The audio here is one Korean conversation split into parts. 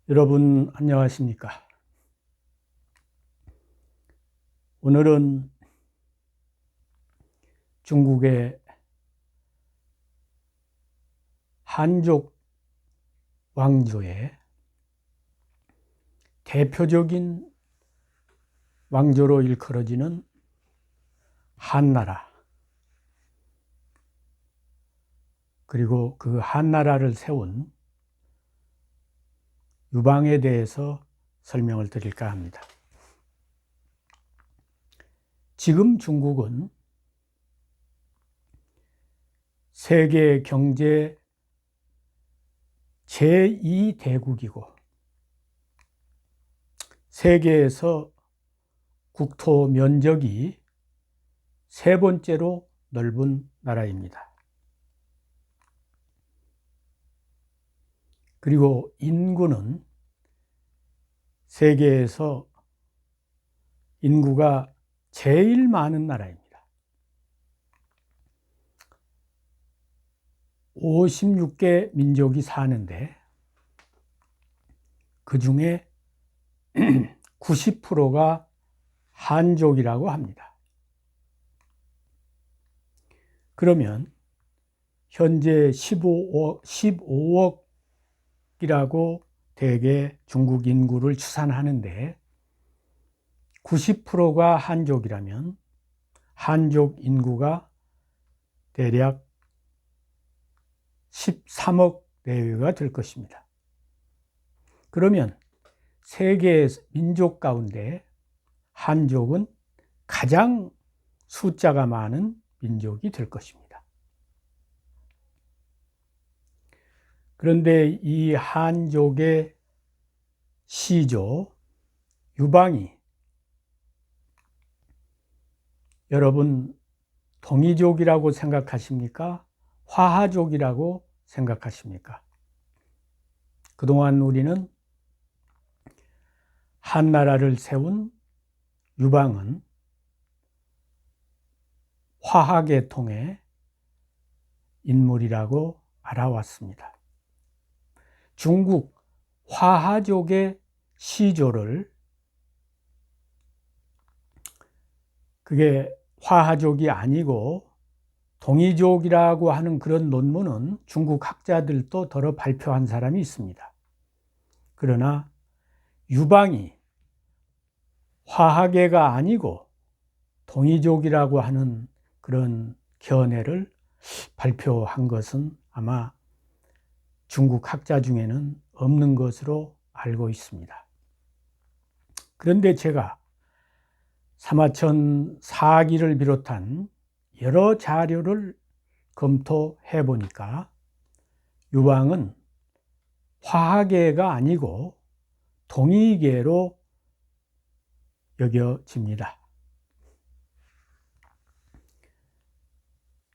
여러분 안녕하십니까? 오늘은 중국의 한족 왕조의 대표적인 왕조로 일컬어지는 한나라, 그리고 그 한나라를 세운 유방에 대해서 설명을 드릴까 합니다. 지금 중국은 세계 경제 제2대국이고 세계에서 국토 면적이 세 번째로 넓은 나라입니다. 그리고 인구는 세계에서 인구가 제일 많은 나라입니다. 56개 민족이 사는데 그 중에 90%가 한족이라고 합니다. 그러면 현재 15억이라고 대개 중국 인구를 추산하는데 90%가 한족이라면 한족 인구가 대략 13억 내외가 될 것입니다. 그러면 세계의 민족 가운데 한족은 가장 숫자가 많은 민족이 될 것입니다. 그런데 이 한족의 시조 유방이 여러분 동이족이라고 생각하십니까? 화하족이라고 생각하십니까? 그동안 우리는 한나라를 세운 유방은 화하계통의 인물이라고 알아왔습니다. 중국 화하족의 시조를 그게 화하족이 아니고 동이족이라고 하는 그런 논문은 중국 학자들도 더러 발표한 사람이 있습니다. 그러나 유방이 화하계가 아니고 동이족이라고 하는 그런 견해를 발표한 것은 아마 중국 학자 중에는 없는 것으로 알고 있습니다. 그런데 제가 사마천 사기를 비롯한 여러 자료를 검토해 보니까 유방은 화하계가 아니고 동이계로 여겨집니다.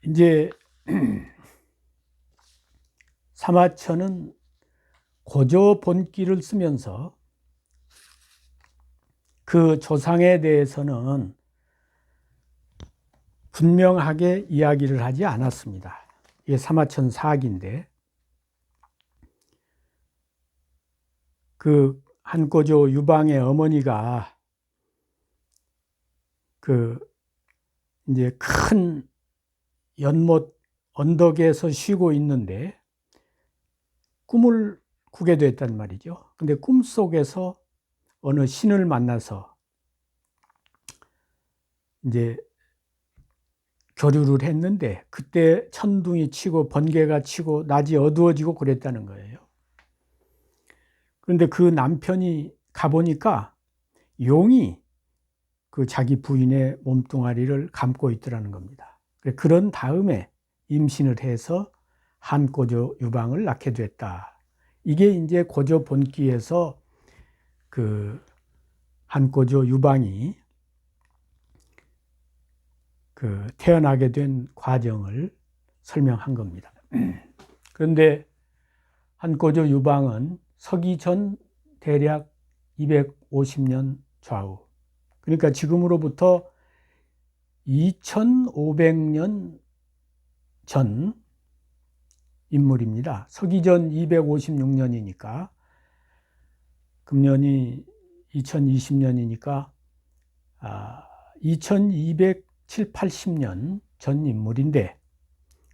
이제 사마천은 고조 본기를 쓰면서 그 조상에 대해서는 분명하게 이야기를 하지 않았습니다. 이게 사마천 사기인데 그 한고조 유방의 어머니가 그 이제 큰 연못 언덕에서 쉬고 있는데 꿈을 꾸게 됐단 말이죠. 근데 꿈속에서 어느 신을 만나서 이제 교류를 했는데 그때 천둥이 치고 번개가 치고 낮이 어두워지고 그랬다는 거예요. 그런데 그 남편이 가보니까 용이 그 자기 부인의 몸뚱아리를 감고 있더라는 겁니다. 그런 다음에 임신을 해서 한고조 유방을 낳게 됐다. 이게 이제 고조 본기에서 그 한고조 유방이 그 태어나게 된 과정을 설명한 겁니다. 그런데 한고조 유방은 서기 전 대략 250년 좌우, 그러니까 지금으로부터 2500년 전 인물입니다. 서기 전 256년이니까 금년이 2020년이니까 2270, 80년 전 인물인데,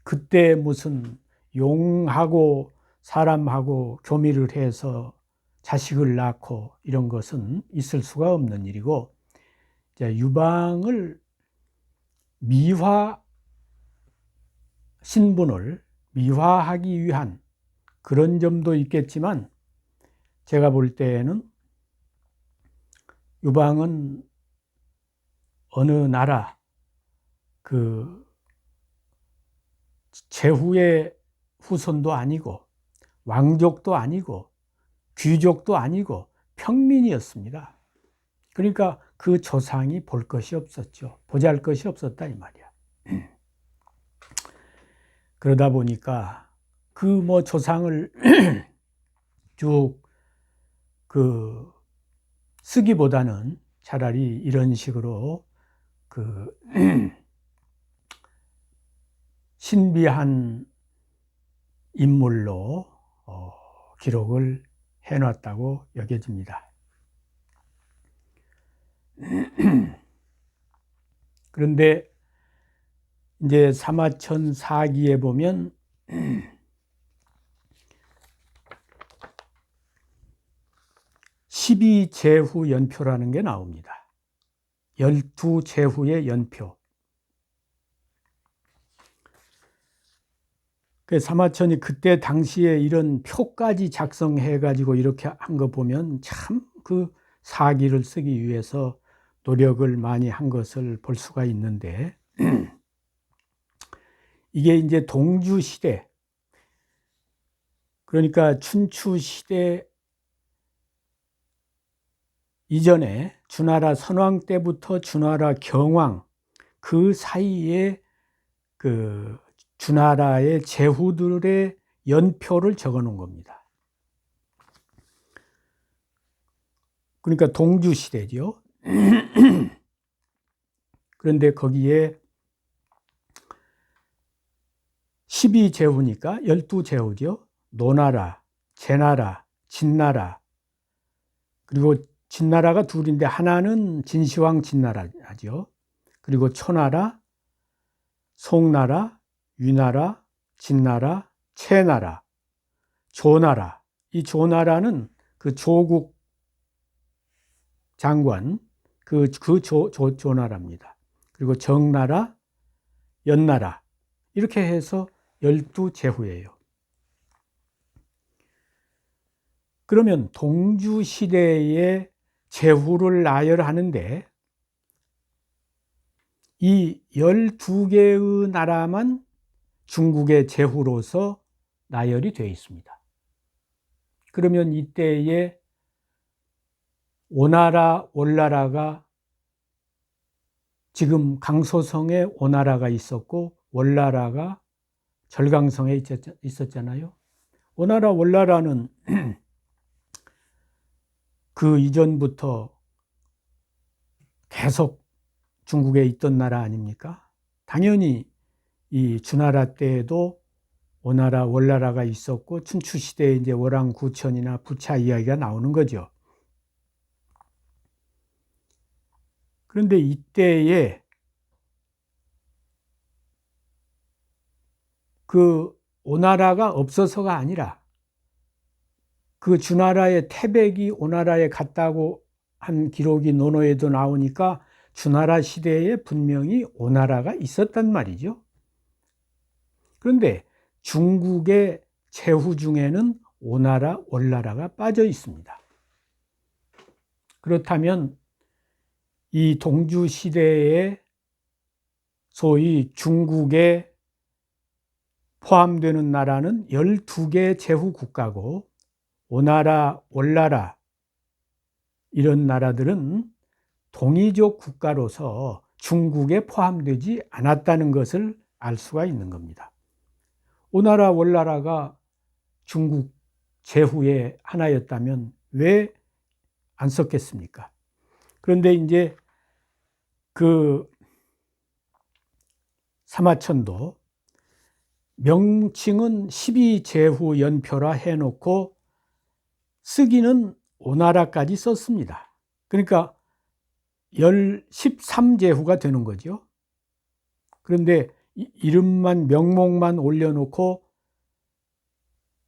그때 무슨 용하고 사람하고 교미를 해서 자식을 낳고 이런 것은 있을 수가 없는 일이고, 유방을 신분을 미화하기 위한 그런 점도 있겠지만, 제가 볼 때에는 유방은 어느 나라 그 제후의 후손도 아니고 왕족도 아니고 귀족도 아니고 평민이었습니다. 그러니까 그 조상이 볼 것이 없었죠. 보잘 것이 없었다 이 말이야. 그러다 보니까 그 뭐 조상을 쭉 쓰기보다는 차라리 이런 식으로 신비한 인물로 기록을 해놨다고 여겨집니다. 그런데 이제 사마천 사기에 보면 십이제후 연표라는 게 나옵니다. 12제후의 연표. 그 사마천이 그때 당시에 이런 표까지 작성해 가지고 이렇게 한 거 보면 참 그 사기를 쓰기 위해서 노력을 많이 한 것을 볼 수가 있는데, 이게 이제 동주 시대, 그러니까 춘추 시대 이전에 주나라 선왕 때부터 주나라 경왕 그 사이에 그 주나라의 제후들의 연표를 적어 놓은 겁니다. 그러니까 동주 시대죠. 그런데 거기에 12제후니까 12제후죠. 노나라, 제나라, 진나라, 그리고 진나라가 둘인데 하나는 진시황 진나라죠. 그리고 초나라, 송나라, 위나라, 진나라, 채나라, 조나라. 이 조나라는 그 조국 장관, 조나라입니다. 그리고 정나라, 연나라. 이렇게 해서 12제후예요. 그러면 동주 시대에 제후를 나열하는데 이 12개의 나라만 중국의 제후로서 나열이 되어 있습니다. 그러면 이때에 오나라, 월나라가, 지금 강소성에 오나라가 있었고 월나라가 절강성에 있었잖아요. 오나라, 월나라는 그 이전부터 계속 중국에 있던 나라 아닙니까? 당연히 이 주나라 때에도 오나라, 월나라가 있었고 춘추 시대에 이제 월왕구천이나 부차 이야기가 나오는 거죠. 그런데 이때에 그 오나라가 없어서가 아니라 그 주나라의 태백이 오나라에 갔다고 한 기록이 논어에도 나오니까 주나라 시대에 분명히 오나라가 있었단 말이죠. 그런데 중국의 제후 중에는 오나라, 월나라가 빠져 있습니다. 그렇다면 이 동주 시대에 소위 중국에 포함되는 나라는 12개 제후 국가고, 오나라, 월나라 이런 나라들은 동이족 국가로서 중국에 포함되지 않았다는 것을 알 수가 있는 겁니다. 오나라, 월나라가 중국 제후의 하나였다면 왜 안 썼겠습니까? 그런데 이제 그 사마천도 명칭은 12제후 연표라 해놓고 쓰기는 오나라까지 썼습니다. 그러니까 13제후가 되는 거죠. 그런데 이름만 명목만 올려놓고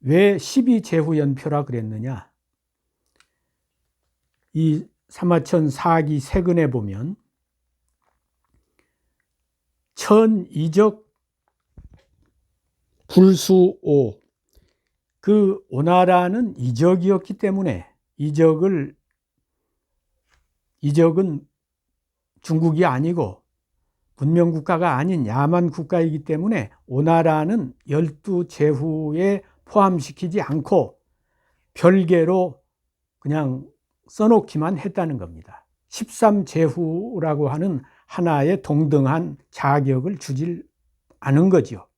왜 12제후연표라 그랬느냐? 이 사마천 사기 세근에 보면 천이적 불수오, 그 오나라는 이적이었기 때문에 이적은 중국이 아니고 문명국가가 아닌 야만 국가이기 때문에 오나라는 12제후에 포함시키지 않고 별개로 그냥 써놓기만 했다는 겁니다. 13제후라고 하는 하나의 동등한 자격을 주질 않은 거죠.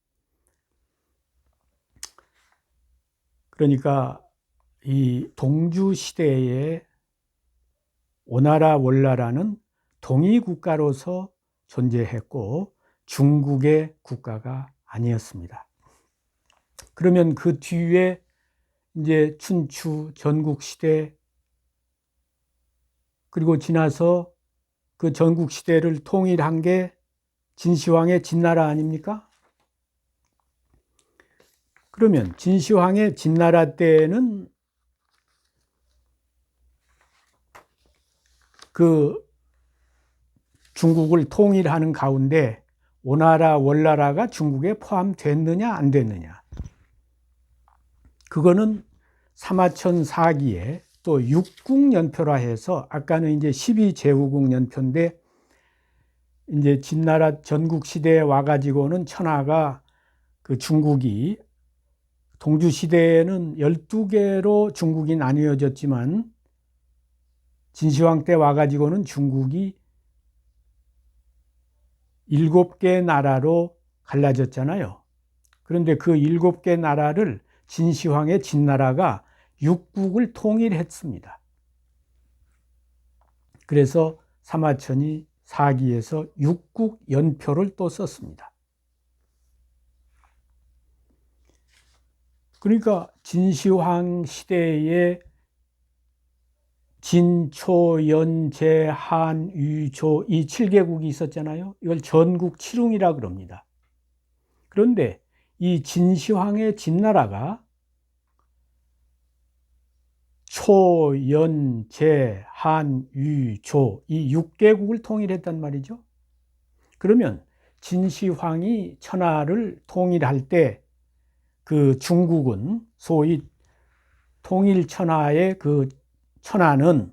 그러니까 이 동주시대에 오나라 월나라는 동이국가로서 존재했고 중국의 국가가 아니었습니다. 그러면 그 뒤에 이제 춘추 전국시대, 그리고 지나서 그 전국시대를 통일한 게 진시황의 진나라 아닙니까? 그러면 진시황의 진나라 때는 그 중국을 통일하는 가운데 오나라 월나라가 중국에 포함됐느냐 안 됐느냐, 그거는 사마천 사기에 또 육국연표라 해서, 아까는 이제 12제후국연표인데 이제 진나라 전국 시대에 와가지고는 천하가 그 중국이 동주 시대에는 12개로 중국이 나뉘어졌지만 진시황 때 와가지고는 중국이 7개 나라로 갈라졌잖아요. 그런데 그 7개 나라를 진시황의 진나라가 육국을 통일했습니다. 그래서 사마천이 사기에서 육국연표를 또 썼습니다. 그러니까 진시황 시대에 진, 초, 연, 제, 한, 유, 조 이 7개국이 있었잖아요. 이걸 전국 칠웅이라 그럽니다. 그런데 이 진시황의 진나라가 초, 연, 제, 한, 유, 조 이 6개국을 통일했단 말이죠. 그러면 진시황이 천하를 통일할 때 그 중국은 소위 통일천하의 그 천하는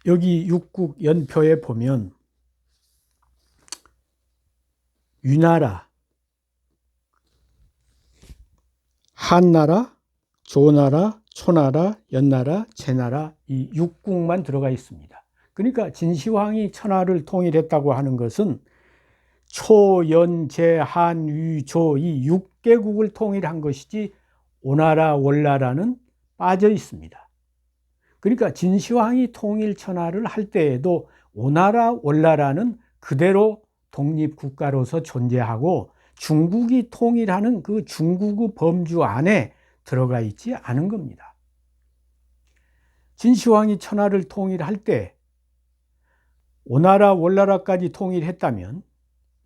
여기 육국연표에 보면 유나라, 한나라, 조나라, 초나라, 연나라, 제나라 이 육국만 들어가 있습니다. 그러니까 진시황이 천하를 통일했다고 하는 것은 초, 연, 제, 한, 유, 조 이 6개국을 통일한 것이지 오나라, 월나라는 빠져 있습니다. 그러니까 진시황이 통일 천하를 할 때에도 오나라, 월나라는 그대로 독립국가로서 존재하고 중국이 통일하는 그 중국의 범주 안에 들어가 있지 않은 겁니다. 진시황이 천하를 통일할 때 오나라, 월나라까지 통일했다면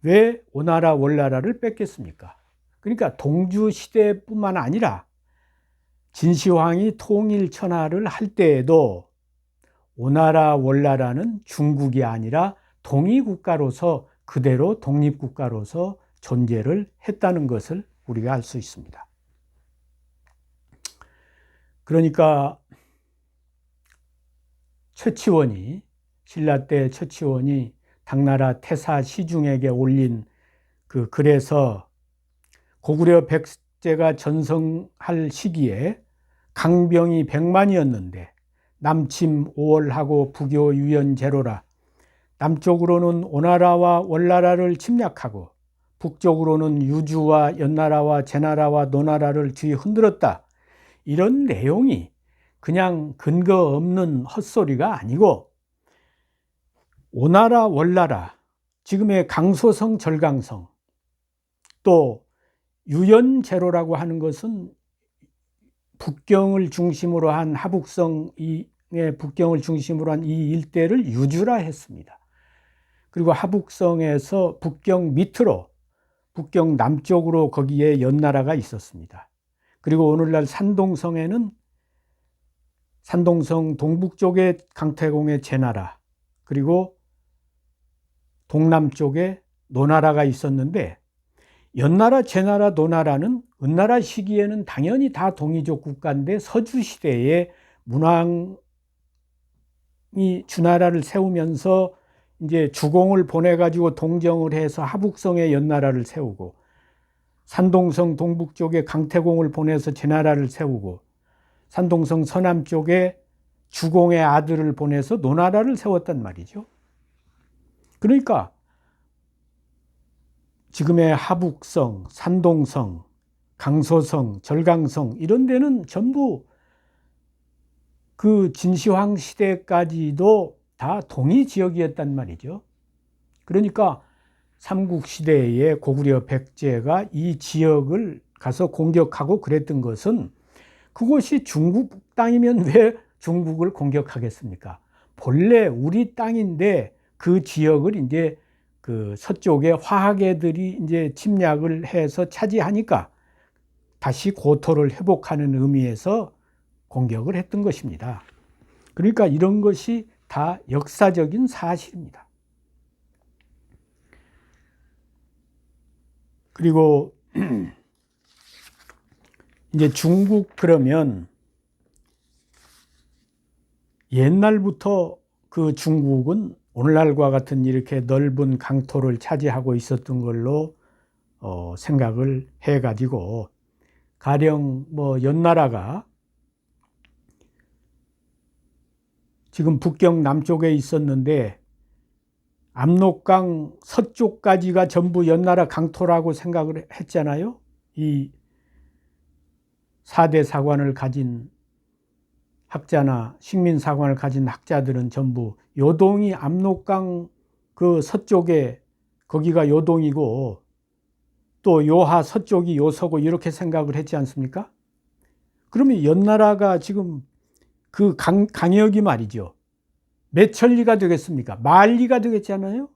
왜 오나라, 월나라를 뺐겠습니까? 그러니까 동주시대뿐만 아니라 진시황이 통일 천하를 할 때에도 오나라, 월나라는 중국이 아니라 동이국가로서 그대로 독립국가로서 존재를 했다는 것을 우리가 알 수 있습니다. 그러니까 최치원이, 신라 때 최치원이 당나라 태사 시중에게 올린 그 글에서 고구려 백제가 전성할 시기에 강병이 100만이었는데 남침 5월하고 부교 유연제로라, 남쪽으로는 오나라와 월나라를 침략하고 북쪽으로는 유주와 연나라와 제나라와 노나라를 뒤흔들었다. 이런 내용이 그냥 근거 없는 헛소리가 아니고 오나라, 월나라, 지금의 강소성, 절강성, 또 유연제로라고 하는 것은 북경을 중심으로 한 하북성의 북경을 중심으로 한 이 일대를 유주라 했습니다. 그리고 하북성에서 북경 밑으로 북경 남쪽으로 거기에 연나라가 있었습니다. 그리고 오늘날 산동성에는 산동성 동북쪽에 강태공의 제나라, 그리고 동남쪽에 노나라가 있었는데, 연나라, 제나라, 노나라는 은나라 시기에는 당연히 다 동이족 국가인데 서주시대에 문왕이 주나라를 세우면서 이제 주공을 보내가지고 동정을 해서 하북성에 연나라를 세우고, 산동성 동북쪽에 강태공을 보내서 제나라를 세우고, 산동성 서남쪽에 주공의 아들을 보내서 노나라를 세웠단 말이죠. 그러니까 지금의 하북성, 산동성, 강소성, 절강성 이런 데는 전부 그 진시황 시대까지도 다 동이 지역이었단 말이죠. 그러니까 삼국시대의 고구려 백제가 이 지역을 가서 공격하고 그랬던 것은, 그곳이 중국 땅이면 왜 중국을 공격하겠습니까? 본래 우리 땅인데 그 지역을 이제 그 서쪽에 화하계들이 이제 침략을 해서 차지하니까 다시 고토를 회복하는 의미에서 공격을 했던 것입니다. 그러니까 이런 것이 다 역사적인 사실입니다. 그리고 이제 중국 그러면 옛날부터 그 중국은 오늘날과 같은 이렇게 넓은 강토를 차지하고 있었던 걸로 생각을 해가지고, 가령 뭐 연나라가 지금 북경 남쪽에 있었는데 압록강 서쪽까지가 전부 연나라 강토라고 생각을 했잖아요. 이 4대 사관을 가진 학자나 식민사관을 가진 학자들은 전부 요동이 압록강 그 서쪽에 거기가 요동이고, 또 요하 서쪽이 요서고 이렇게 생각을 했지 않습니까? 그러면 연나라가 지금 그 강역이 말이죠, 몇 천리가 되겠습니까? 만리가 되겠잖아요.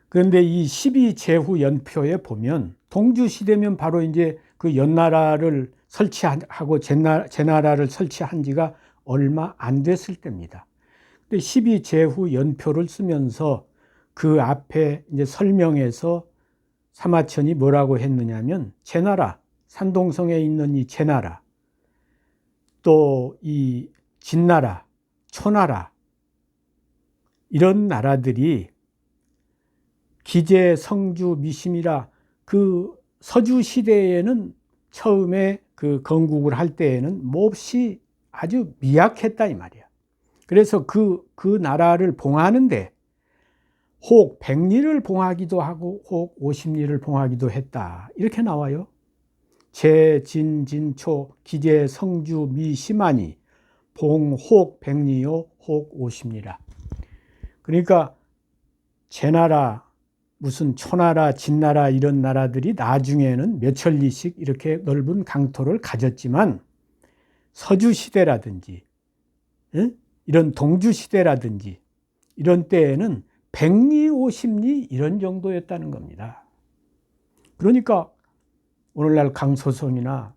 그런데 이 12제후 연표에 보면 동주시대면 바로 이제 그 연나라를 설치하고 제나라를 설치한 지가 얼마 안 됐을 때입니다. 근데 12제후 연표를 쓰면서 그 앞에 이제 설명에서 사마천이 뭐라고 했느냐면, 제나라, 산동성에 있는 이 제나라, 또 이 진나라, 초나라, 이런 나라들이 기제, 성주, 미심이라 그 서주 시대에는 처음에 그 건국을 할 때에는 몹시 아주 미약했다 이 말이야. 그래서 그 나라를 봉하는데 혹 100리를 봉하기도 하고 혹 50리를 봉하기도 했다, 이렇게 나와요. 제, 진, 진초, 기제, 성주, 미, 심하니 봉, 혹 100리요, 혹 50리라. 그러니까 제나라, 무슨 초나라, 진나라 이런 나라들이 나중에는 몇 천리씩 이렇게 넓은 강토를 가졌지만, 서주시대라든지 이런 동주시대라든지 이런 때에는 100리, 50리 이런 정도였다는 겁니다. 그러니까 오늘날 강소성이나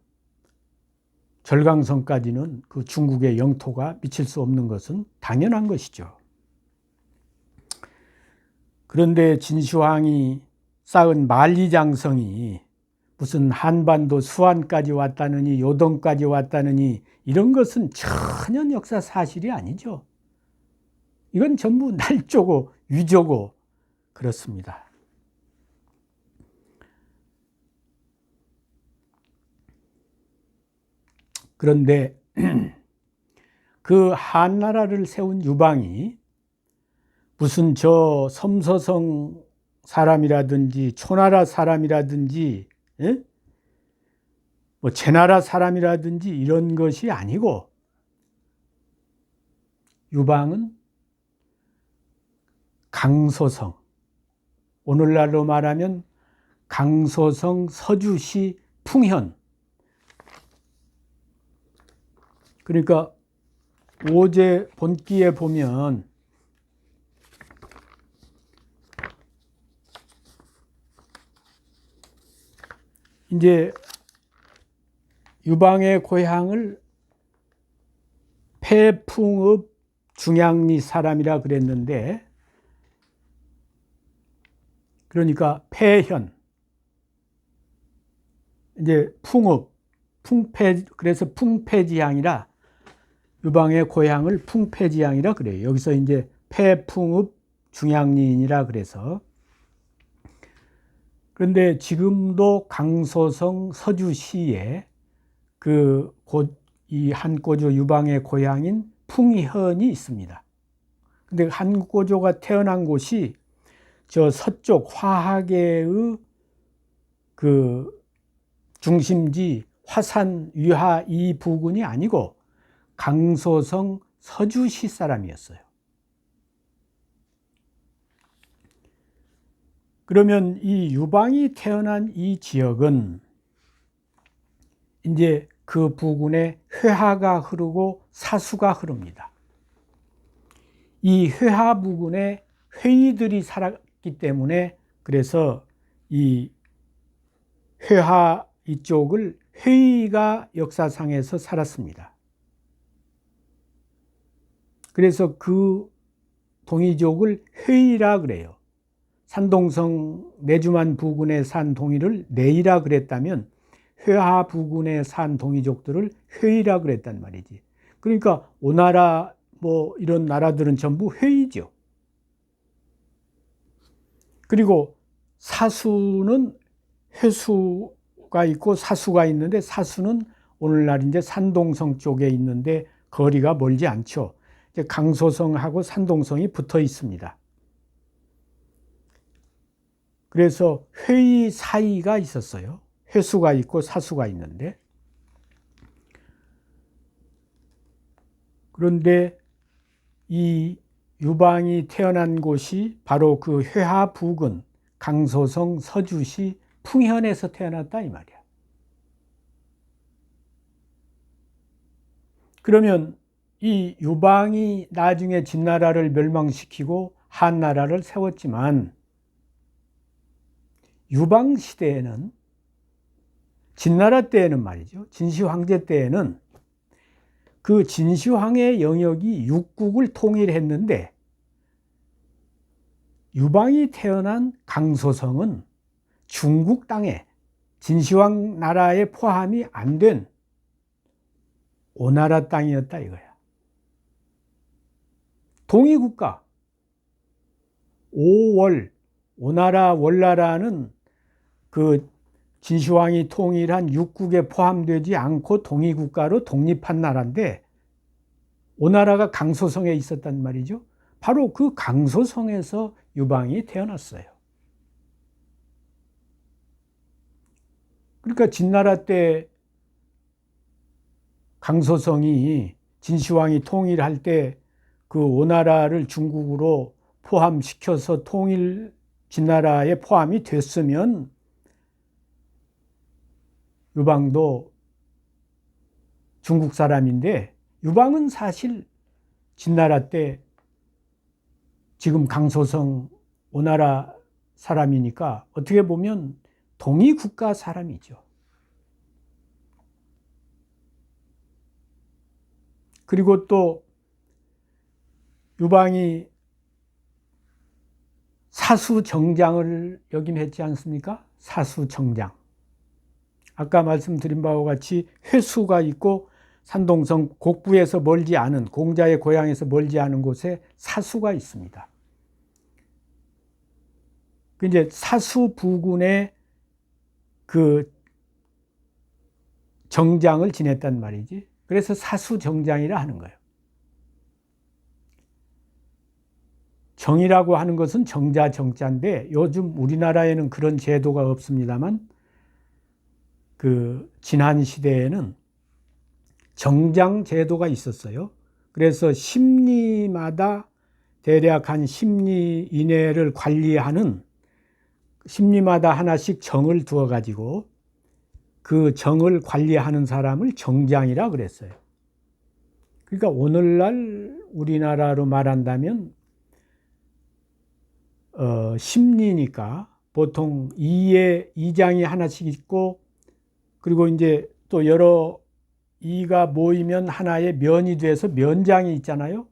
절강성까지는 그 중국의 영토가 미칠 수 없는 것은 당연한 것이죠. 그런데 진시황이 쌓은 만리장성이 무슨 한반도 수안까지 왔다느니 요동까지 왔다느니 이런 것은 전혀 역사 사실이 아니죠. 이건 전부 날조고 위조고 그렇습니다. 그런데 그 한나라를 세운 유방이 무슨 저 섬서성 사람이라든지 초나라 사람이라든지 뭐 제나라 사람이라든지 이런 것이 아니고, 유방은 강소성, 오늘날로 말하면 강소성 서주시 풍현, 그러니까 오제 본기에 보면 이제 유방의 고향을 폐풍읍 중양리 사람이라 그랬는데, 그러니까 폐현, 이제 풍읍, 그래서 풍패지향이라 유방의 고향을 풍패지향이라 그래요. 여기서 이제 폐풍읍 중양리인이라 그래서. 그런데 지금도 강소성 서주시에 이 한꼬조 유방의 고향인 풍현이 있습니다. 근데 한꼬조가 태어난 곳이 저 서쪽 화하계의 그 중심지 화산 위하 이 부근이 아니고 강소성 서주시 사람이었어요. 그러면 이 유방이 태어난 이 지역은 이제 그 부근에 회하가 흐르고 사수가 흐릅니다. 이 회하 부근에 회의들이 살았기 때문에, 그래서 이 회하 이쪽을 회의가 역사상에서 살았습니다. 그래서 그 동이족을 회의라 그래요. 산동성 내주만 부근에 산 동이를 내이라 그랬다면 회하 부근에 산 동이족들을 회의라 그랬단 말이지. 그러니까 오나라 뭐 이런 나라들은 전부 회의죠. 그리고 사수는 회수가 있고 사수가 있는데, 사수는 오늘날 이제 산동성 쪽에 있는데 거리가 멀지 않죠. 이제 강소성하고 산동성이 붙어 있습니다. 그래서 회의 사이가 있었어요. 회수가 있고 사수가 있는데, 그런데 이 유방이 태어난 곳이 바로 그 회하 부근 강소성 서주시 풍현에서 태어났다 이 말이야. 그러면 이 유방이 나중에 진나라를 멸망시키고 한나라를 세웠지만, 유방 시대에는, 진나라 때에는 말이죠, 진시황제 때에는 그 진시황의 영역이 육국을 통일했는데, 유방이 태어난 강소성은 중국 땅에 진시황 나라에 포함이 안 된 오나라 땅이었다 이거야. 동이국가, 오월, 오나라 월나라는 그 진시황이 통일한 육국에 포함되지 않고 동이국가로 독립한 나라인데, 오나라가 강소성에 있었단 말이죠. 바로 그 강소성에서 유방이 태어났어요. 그러니까 진나라 때 강소성이 진시황이 통일할 때 그 오나라를 중국으로 포함시켜서 통일 진나라에 포함이 됐으면 유방도 중국 사람인데, 유방은 사실 진나라 때 지금 강소성 오나라 사람이니까 어떻게 보면 동이국가 사람이죠. 그리고 또 유방이 사수정장을 역임했지 않습니까? 사수정장. 아까 말씀드린 바와 같이 회수가 있고 산동성 곡부에서 멀지 않은, 공자의 고향에서 멀지 않은 곳에 사수가 있습니다. 이제 사수 부군의 그 정장을 지냈단 말이지. 그래서 사수정장이라 하는 거예요. 정이라고 하는 것은 정자 정자인데, 요즘 우리나라에는 그런 제도가 없습니다만, 그 지난 시대에는 정장 제도가 있었어요. 그래서 심리마다 대략 한 심리 이내를 관리하는, 심리마다 하나씩 정을 두어 가지고 그 정을 관리하는 사람을 정장이라 그랬어요. 그러니까 오늘날 우리나라로 말한다면 심리니까 보통 이장이 하나씩 있고, 그리고 이제 또 여러 이가 모이면 하나의 면이 돼서 면장이 있잖아요.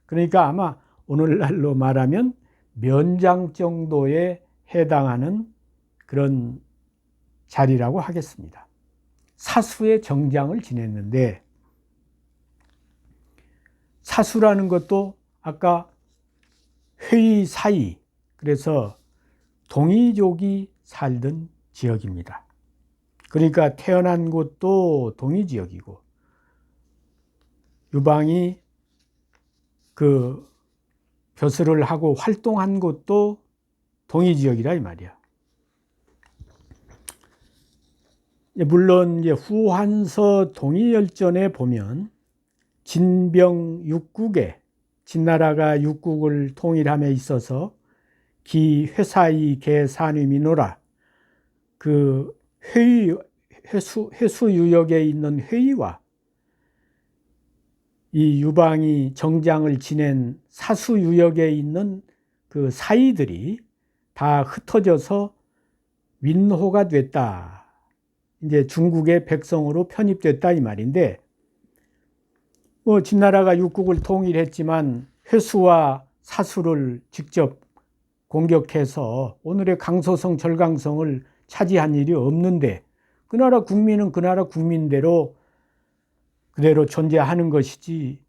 그러니까 아마 오늘날로 말하면 면장 정도에 해당하는 그런 자리라고 하겠습니다. 사수의 정장을 지냈는데, 사수라는 것도 아까 회의 사이, 그래서 동이족이 살던 지역입니다. 그러니까 태어난 곳도 동이지역이고, 유방이 그 벼슬을 하고 활동한 곳도 동이지역이라 이 말이야. 물론 이제 후한서 동이열전에 보면 진병 육국에, 진나라가 육국을 통일함에 있어서 기 회사이 개산위미노라, 그 회수 유역에 있는 회의와 이 유방이 정장을 지낸 사수 유역에 있는 그 사이들이 다 흩어져서 윈호가 됐다. 이제 중국의 백성으로 편입됐다 이 말인데, 진나라가 육국을 통일했지만 회수와 사수를 직접 공격해서 오늘의 강소성, 절강성을 차지한 일이 없는데, 그 나라 국민은 그 나라 국민대로 그대로 존재하는 것이지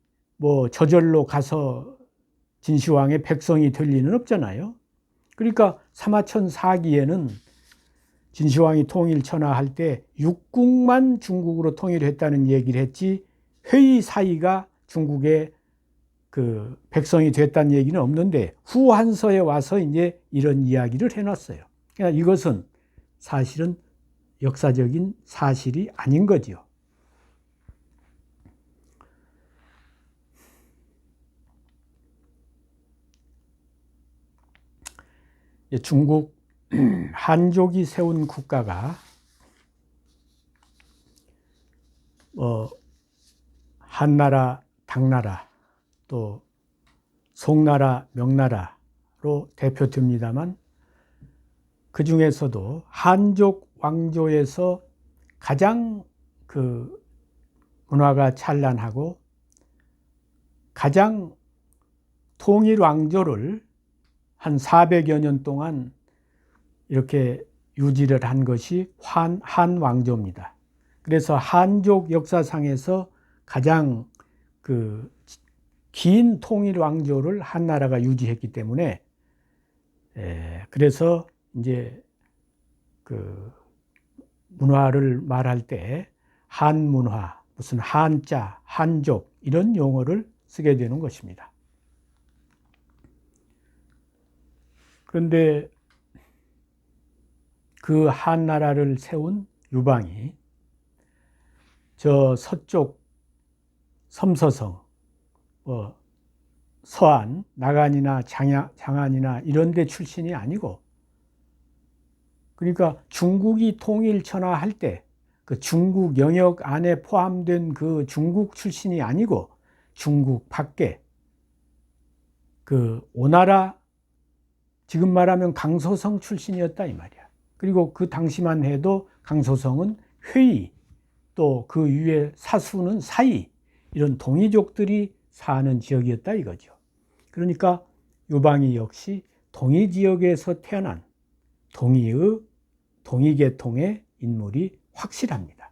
저절로 가서 진시황의 백성이 될 리는 없잖아요. 그러니까 사마천 4기에는 진시황이 통일천하할 때 육국만 중국으로 통일했다는 얘기를 했지, 회의 사이가 중국의 그 백성이 됐다는 얘기는 없는데, 후한서에 와서 이제 이런 이야기를 해놨어요. 그러니까 이것은 사실은 역사적인 사실이 아닌 거죠. 중국 한족이 세운 국가가 한나라, 당나라, 또 송나라, 명나라로 대표됩니다만, 그 중에서도 한족 왕조에서 가장 그 문화가 찬란하고 가장 통일 왕조를 한 400여 년 동안 이렇게 유지를 한 것이 한 왕조입니다. 그래서 한족 역사상에서 가장 그 긴 통일 왕조를 한나라가 유지했기 때문에, 그래서 이제 그 문화를 말할 때 한문화, 무슨 한자, 한족 이런 용어를 쓰게 되는 것입니다. 그런데 그 한나라를 세운 유방이 저 서쪽 섬서성, 서안, 나간이나 장안이나 이런 데 출신이 아니고, 그러니까 중국이 통일천하할 때 그 중국 영역 안에 포함된 그 중국 출신이 아니고 중국 밖에 그 오나라, 지금 말하면 강소성 출신이었다 이 말이야. 그리고 그 당시만 해도 강소성은 회의, 또 그 위에 사수는 사이, 이런 동이족들이 사는 지역이었다 이거죠. 그러니까 유방이 역시 동이 지역에서 태어난 동이계통의 인물이 확실합니다.